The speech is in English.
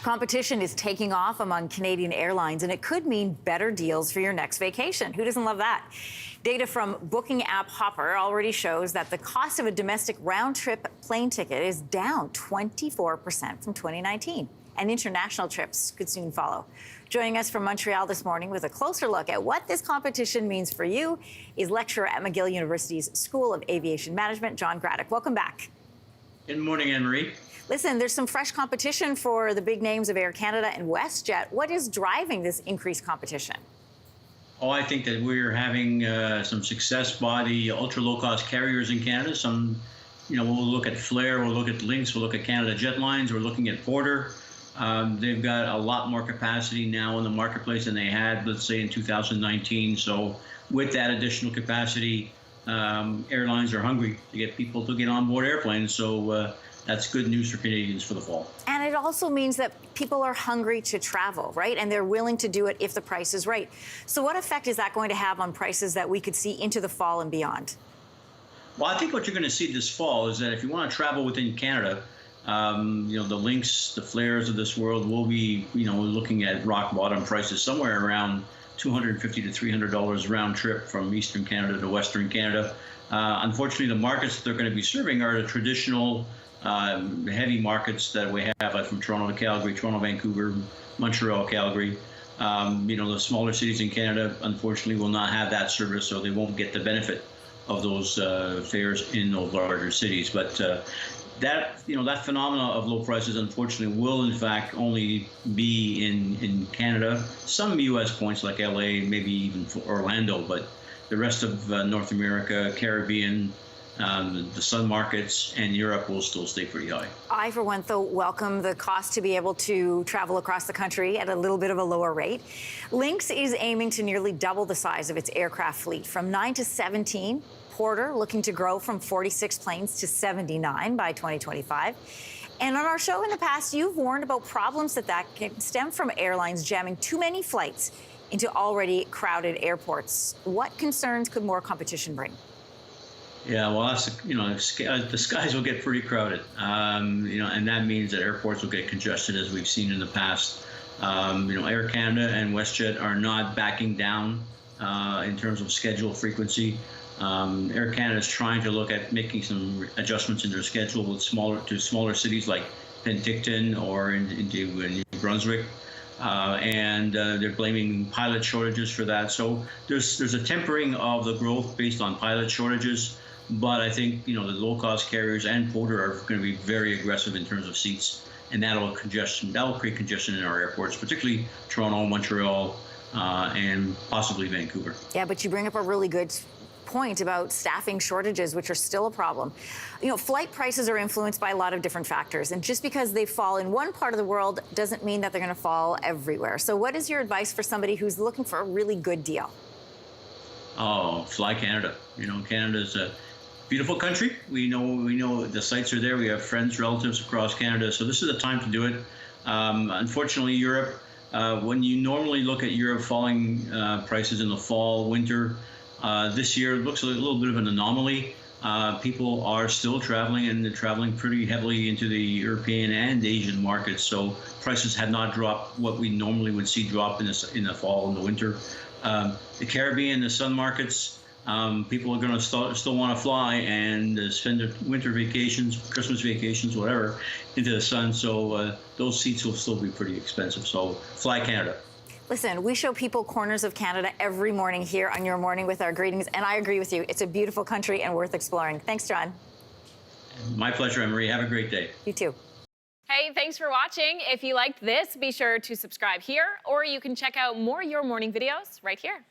Competition is taking off among Canadian airlines, and it could mean better deals for your next vacation. Who doesn't love that? Data from booking app Hopper already shows that the cost of a domestic round-trip plane ticket is down 24% from 2019, and international trips could soon follow. Joining us from Montreal this morning with a closer look at what this competition means for you is lecturer at McGill University's School of Aviation Management, John Graddick. Welcome back. Good morning, Anne-Marie. Listen, there's some fresh competition for the big names of Air Canada and WestJet. What is driving this increased competition? Oh, I think that we're having some success by the ultra-low-cost carriers in Canada. We'll look at Flair, we'll look at Lynx, we'll look at Canada Jetlines, we're looking at Porter. They've got a lot more capacity now in the marketplace than they had, let's say, in 2019. So with that additional capacity, airlines are hungry to get people to get on board airplanes. So that's good news for Canadians for the fall. And it also means that people are hungry to travel, right? And they're willing to do it if the price is right. So what effect is that going to have on prices that we could see into the fall and beyond? Well, I think what you're going to see this fall is that if you want to travel within Canada, the Lynx, the Flairs of this world will be, looking at rock bottom prices somewhere around $250 to $300 round trip from Eastern Canada to Western Canada. Unfortunately, the markets that they're going to be serving are the traditional heavy markets that we have from Toronto to Calgary, Toronto, Vancouver, Montreal, Calgary. The smaller cities in Canada, unfortunately, will not have that service, so they won't get the benefit of those fares in those larger cities. But that phenomena of low prices, unfortunately, will in fact only be in Canada. Some U.S. points like LA, maybe even Orlando, but the rest of North America, Caribbean, the sun markets, and Europe will still stay pretty high. I, for one, though, welcome the cost to be able to travel across the country at a little bit of a lower rate. Lynx is aiming to nearly double the size of its aircraft fleet, from 9 to 17. Porter looking to grow from 46 planes to 79 by 2025. And on our show in the past, you've warned about problems that can stem from airlines jamming too many flights into already crowded airports. What concerns could more competition bring? Yeah, well, the skies will get pretty crowded, and that means that airports will get congested, as we've seen in the past. Air Canada and WestJet are not backing down in terms of schedule frequency. Air Canada is trying to look at making some adjustments in their schedule with smaller cities like Penticton or into New Brunswick. And they're blaming pilot shortages for that. So there's a tempering of the growth based on pilot shortages. But I think, the low-cost carriers and Porter are going to be very aggressive in terms of seats, and that'll create congestion in our airports, particularly Toronto, Montreal, and possibly Vancouver. Yeah, but you bring up a really good point about staffing shortages, which are still a problem. Flight prices are influenced by a lot of different factors, and just because they fall in one part of the world doesn't mean that they're going to fall everywhere. So what is your advice for somebody who's looking for a really good deal? Oh, fly Canada. Canada's a beautiful country. We know the sites are there. We have friends, relatives across Canada, so this is the time to do it. Unfortunately, Europe, when you normally look at Europe falling prices in the fall, winter, this year it looks a little bit of an anomaly. People are still traveling, and they're traveling pretty heavily into the European and Asian markets. So prices have not dropped what we normally would see drop in the fall and the winter. The Caribbean, the sun markets, people are going to still want to fly and spend their winter vacations, Christmas vacations, whatever, into the sun. So those seats will still be pretty expensive. So fly Canada. Listen, we show people corners of Canada every morning here on Your Morning with our greetings, and I agree with you. It's a beautiful country and worth exploring. Thanks, John. My pleasure, Anne-Marie. Have a great day. You too. Hey, thanks for watching. If you liked this, be sure to subscribe here, or you can check out more Your Morning videos right here.